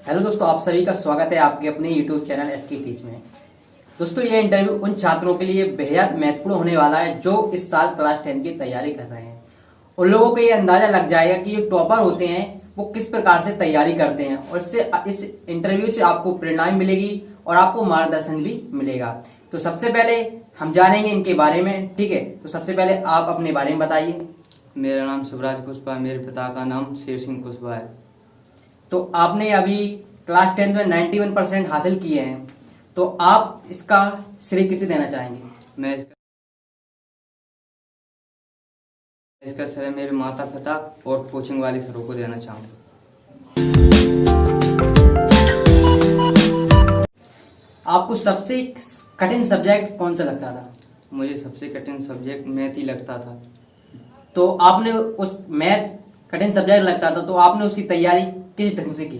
Hello दोस्तों, आप सभी का स्वागत है आपके अपने यूट्यूब चैनल एसके टीच में। दोस्तों, ये इंटरव्यू उन छात्रों के लिए बेहद महत्वपूर्ण होने वाला है जो इस साल क्लास 10 की तैयारी कर रहे हैं। उन लोगों को ये अंदाजा लग जाएगा कि जो टॉपर होते हैं वो किस प्रकार से तैयारी करते हैं, और इससे इस इंटरव्यू से आपको प्रेरणा मिलेगी और आपको मार्गदर्शन भी मिलेगा। तो सबसे पहले हम जानेंगे इनके बारे में, ठीक है। तो सबसे पहले आप अपने बारे में बताइए। मेरा नाम शिवराज कुशवाहा है। मेरे पिता का नाम शेर सिंह कुशवाहा है। तो आपने अभी क्लास 10 में 91% हासिल किए हैं, तो आप इसका श्रेय किसे देना चाहेंगे? मैं इसका श्रेय मेरे माता पिता और कोचिंग वाले सरों को देना चाहूँगा। आपको सबसे कठिन सब्जेक्ट कौन सा लगता था? मुझे सबसे कठिन सब्जेक्ट मैथ ही लगता था। तो आपने उस मैथ कठिन सब्जेक्ट लगता था, तो आपने उसकी तैयारी किस ढंग से की?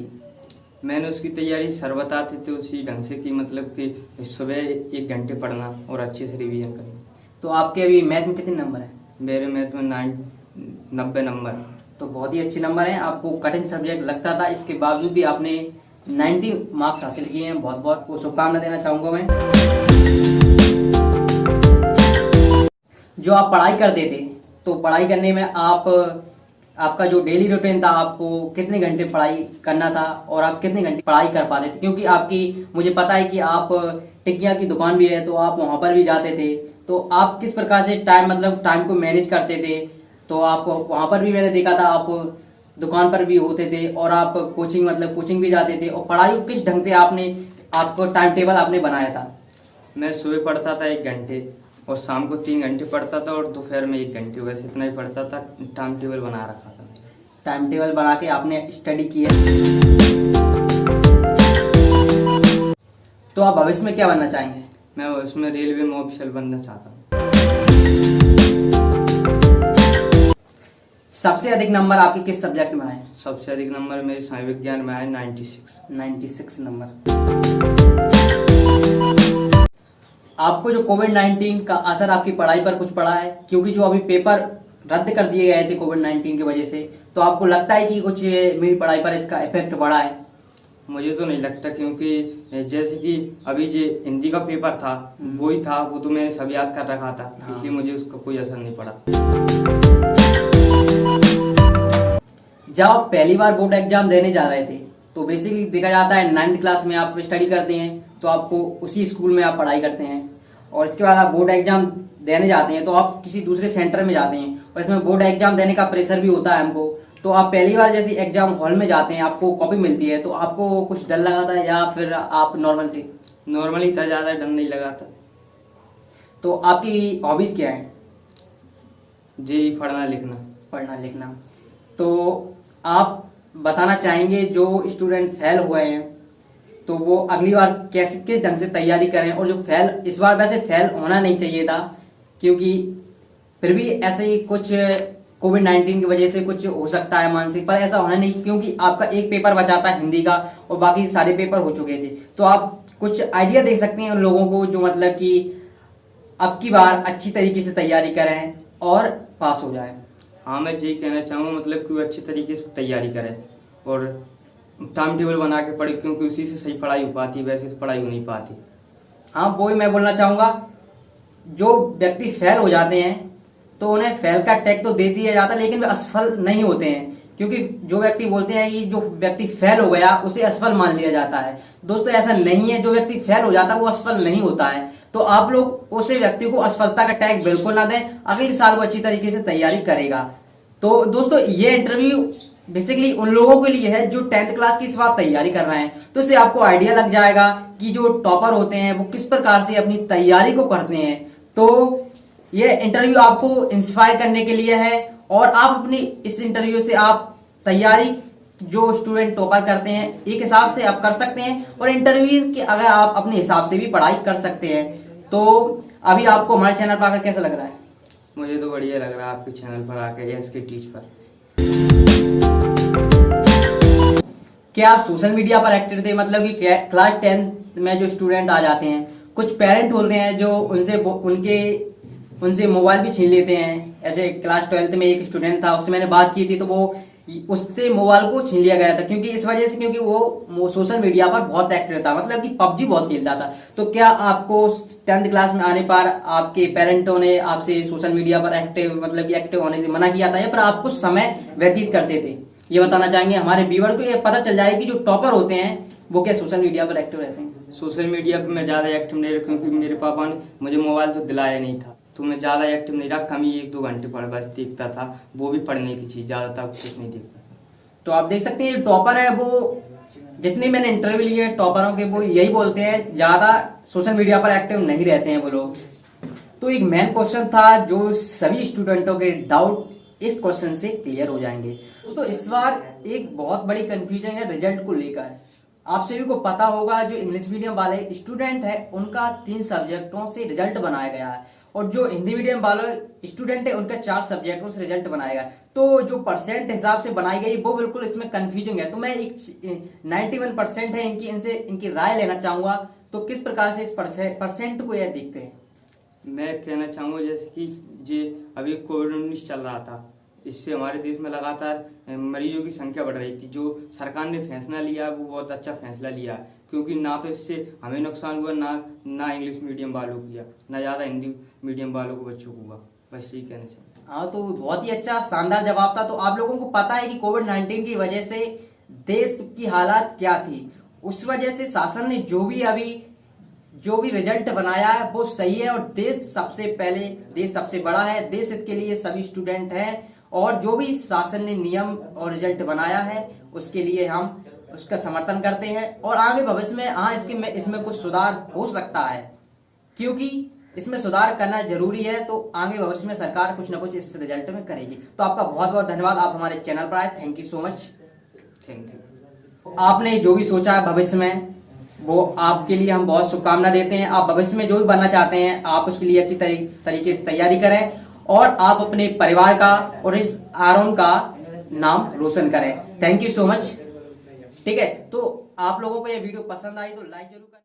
मैंने उसकी तैयारी सर बताते थे उसी ढंग से की, मतलब कि सुबह 1 घंटे पढ़ना और अच्छे से रिवीजन करना। तो आपके अभी मैथ में कितने नंबर हैं? मेरे मैथ में 90 नंबर। तो बहुत ही अच्छे नंबर हैं। आपको कठिन सब्जेक्ट लगता था, इसके बावजूद भी आपने 90 मार्क्स हासिल किए हैं। बहुत बहुत शुभकामना देना चाहूँगा मैं। जो आप पढ़ाई करते थे, तो पढ़ाई करने में आपका जो डेली रूटीन था, आपको कितने घंटे पढ़ाई करना था और आप कितने घंटे पढ़ाई कर पाते थे? क्योंकि मुझे पता है कि आप टिकिया की दुकान भी है, तो आप वहां पर भी जाते थे। तो आप किस प्रकार से टाइम को मैनेज करते थे? तो आप वहां पर भी मैंने देखा था, आप दुकान पर भी होते थे और आप कोचिंग भी जाते थे। और पढ़ाई को किस ढंग से आपको टाइम टेबल आपने बनाया था? मैं सुबह पढ़ता था 1 घंटे और शाम को 3 घंटे पढ़ता था और दोपहर में 1 घंटे, वैसे इतना ही पढ़ता था। टाइम टेबल बना रखा था। टाइम टेबल बना के आपने स्टडी की है। तो आप भविष्य में क्या बनना चाहेंगे? मैं उसमें रेलवे में ऑफिसर बनना चाहता हूँ। सबसे अधिक नंबर आपके किस सब्जेक्ट में आए? सबसे अधिक नंबर मेरे सामाजिक विज्ञान में आए 96 नंबर। आपको जो कोविड-19 का असर आपकी पढ़ाई पर कुछ पड़ा है? क्योंकि जो अभी पेपर रद्द कर दिए गए थे कोविड-19 की वजह से, तो आपको लगता है कि कुछ मेरी पढ़ाई पर इसका इफेक्ट पड़ा है? मुझे तो नहीं लगता, क्योंकि जैसे कि अभी जो हिंदी का पेपर था वही था, वो तो मैंने सब याद कर रखा था। हाँ। इसलिए मुझे उसका कोई असर नहीं पड़ा। जब आप पहली बार बोर्ड एग्जाम देने जा रहे थे, तो बेसिकली देखा जाता है 9th क्लास में आप स्टडी करते हैं, तो आपको उसी स्कूल में आप पढ़ाई करते हैं, और इसके बाद आप बोर्ड एग्जाम देने जाते हैं तो आप किसी दूसरे सेंटर में जाते हैं, और इसमें बोर्ड एग्जाम देने का प्रेशर भी होता है हमको। तो आप पहली बार जैसे एग्जाम हॉल में जाते हैं, आपको कॉपी मिलती है, तो आपको कुछ डर लगा था या फिर आप नॉर्मल थे? नॉर्मल ही था, ज़्यादा डर नहीं लगा था। तो आपकी हॉबीज क्या है? जी, पढ़ना लिखना। तो आप बताना चाहेंगे जो स्टूडेंट फेल हुए हैं, तो वो अगली बार किस ढंग से तैयारी करें? और जो इस बार वैसे फेल होना नहीं चाहिए था, क्योंकि फिर भी ऐसे ही कुछ कोविड-19 की वजह से कुछ हो सकता है मानसिक, पर ऐसा होना नहीं, क्योंकि आपका एक पेपर बचा था हिंदी का और बाकी सारे पेपर हो चुके थे। तो आप कुछ आइडिया दे सकते हैं उन लोगों को जो मतलब कि अब की बार अच्छी तरीके से तैयारी करें और पास हो जाए? हाँ, मैं यही कहना चाहूँगा, मतलब कि वो अच्छी तरीके से तैयारी करें और टाइम टेबल बना के पढ़े, क्योंकि उसी से सही पढ़ाई हो पाती है, वैसे तो पढ़ाई हो नहीं पाती। हाँ, वो ही मैं बोलना चाहूँगा। जो व्यक्ति फेल हो जाते हैं तो उन्हें फेल का टैग तो दे दिया जाता है, लेकिन वे असफल नहीं होते हैं, क्योंकि जो व्यक्ति बोलते हैं कि जो व्यक्ति फेल हो गया उसे असफल मान लिया जाता है। दोस्तों, ऐसा नहीं है। जो व्यक्ति फेल हो जाता है वो असफल नहीं होता है। तो आप लोग उस व्यक्ति को असफलता का टैग बिल्कुल ना दें। अगले साल वो अच्छी तरीके से तैयारी करेगा। तो दोस्तों, ये इंटरव्यू बेसिकली उन लोगों के लिए है जो 10th क्लास की इस बार तैयारी कर रहे हैं। तो इससे आपको आइडिया लग जाएगा कि जो टॉपर होते हैं वो किस प्रकार से अपनी तैयारी को करते हैं। तो ये इंटरव्यू आपको इंस्पायर करने के लिए है, और आप अपनी इस इंटरव्यू से आप तैयारी जो स्टूडेंट टॉपर करते हैं एक हिसाब से आप कर सकते हैं, और इंटरव्यू के अगर आप अपने हिसाब से भी पढ़ाई कर सकते हैं। तो अभी आपको हमारे चैनल पर आकर कैसा लग रहा है? मुझे तो बढ़िया लग रहा है आपके चैनल पर आकर, एसके टीच पर। क्या आप सोशल मीडिया पर एक्टिव थे? मतलब कि क्लास 10 में जो स्टूडेंट आ जाते हैं, कुछ पेरेंट होते हैं जो उनसे मोबाइल भी छीन लेते हैं। ऐसे क्लास 12th में एक स्टूडेंट था, उससे मैंने बात की थी, तो वो उससे मोबाइल को छीन लिया गया था, क्योंकि इस वजह से, क्योंकि वो सोशल मीडिया पर बहुत एक्टिव था, मतलब कि पबजी बहुत खेलता था। तो क्या आपको 10th क्लास में आने पर आपके पेरेंटों ने आपसे सोशल मीडिया पर एक्टिव, मतलब कि एक्टिव होने से मना किया था, या फिर आपको समय व्यतीत करते थे? ये बताना चाहेंगे हमारे व्यूअर को, ये पता चल जाए कि जो टॉपर होते हैं वो क्या सोशल मीडिया पर एक्टिव रहते हैं? सोशल मीडिया पे मैं ज़्यादा एक्टिव नहीं रहा, क्योंकि मेरे पापा ने मुझे मोबाइल तो दिलाया नहीं था, तो मैं ज़्यादा एक्टिव नहीं रहा। कम ही 1-2 घंटे पढ़ बस देखता था, वो भी पढ़ने की चीज़, ज़्यादा कुछ नहीं देखता। तो आप देख सकते हैं जो टॉपर है वो, जितने मैंने इंटरव्यू लिए टॉपरों के, वो यही बोलते हैं ज्यादा सोशल मीडिया पर एक्टिव नहीं रहते हैं वो लोग। तो एक मेन क्वेश्चन था जो सभी स्टूडेंटों के डाउट इस क्वेश्चन से क्लियर हो जाएंगे। दोस्तों इस बार एक बहुत बड़ी कंफ्यूजन है रिजल्ट को लेकर। आप सभी को पता होगा जो इंग्लिश मीडियम वाले स्टूडेंट है उनका 3 सब्जेक्टों से रिजल्ट बनाया गया है, और जो हिंदी मीडियम वाले स्टूडेंट है उनका 4 सब्जेक्टों से रिजल्ट बनाया गया। तो जो परसेंट हिसाब से बनाई गई वो बिल्कुल इसमें कंफ्यूजिंग है। तो मैं एक 91% है इनकी राय लेना चाहूंगा। तो किस प्रकार से इस परसेंट को यह देखते हैं? मैं कहना चाहूँगा जैसे कि जे अभी कोविड-19 चल रहा था, इससे हमारे देश में लगातार मरीजों की संख्या बढ़ रही थी। जो सरकार ने फैसला लिया वो बहुत अच्छा फैसला लिया, क्योंकि ना तो इससे हमें नुकसान हुआ, ना इंग्लिश मीडियम वालों को हुआ, ना ज़्यादा हिंदी मीडियम वालों को बच्चों को हुआ। बस यही कहना चाहिए। हाँ, तो बहुत ही अच्छा शानदार जवाब था। तो आप लोगों को पता है कि कोविड-19 की वजह से देश की हालात क्या थी। उस वजह से शासन ने जो भी रिजल्ट बनाया है वो सही है, और देश सबसे बड़ा है, देश हित के लिए सभी स्टूडेंट हैं, और जो भी शासन ने नियम और रिजल्ट बनाया है उसके लिए हम उसका समर्थन करते हैं। और आगे भविष्य में इसमें कुछ सुधार हो सकता है, क्योंकि इसमें सुधार करना जरूरी है। तो आगे भविष्य में सरकार कुछ ना कुछ इस रिजल्ट में करेगी। तो आपका बहुत बहुत धन्यवाद, आप हमारे चैनल पर आए। Thank you so much. Thank you. आपने जो भी सोचा है भविष्य में, वो आपके लिए हम बहुत शुभकामना देते हैं। आप भविष्य में जो भी बनना चाहते हैं आप उसके लिए अच्छी तरीके से तैयारी करें, और आप अपने परिवार का और इस आरओन का नाम रोशन करें। Thank you so much. ठीक है, तो आप लोगों को ये वीडियो पसंद आई तो लाइक जरूर करें।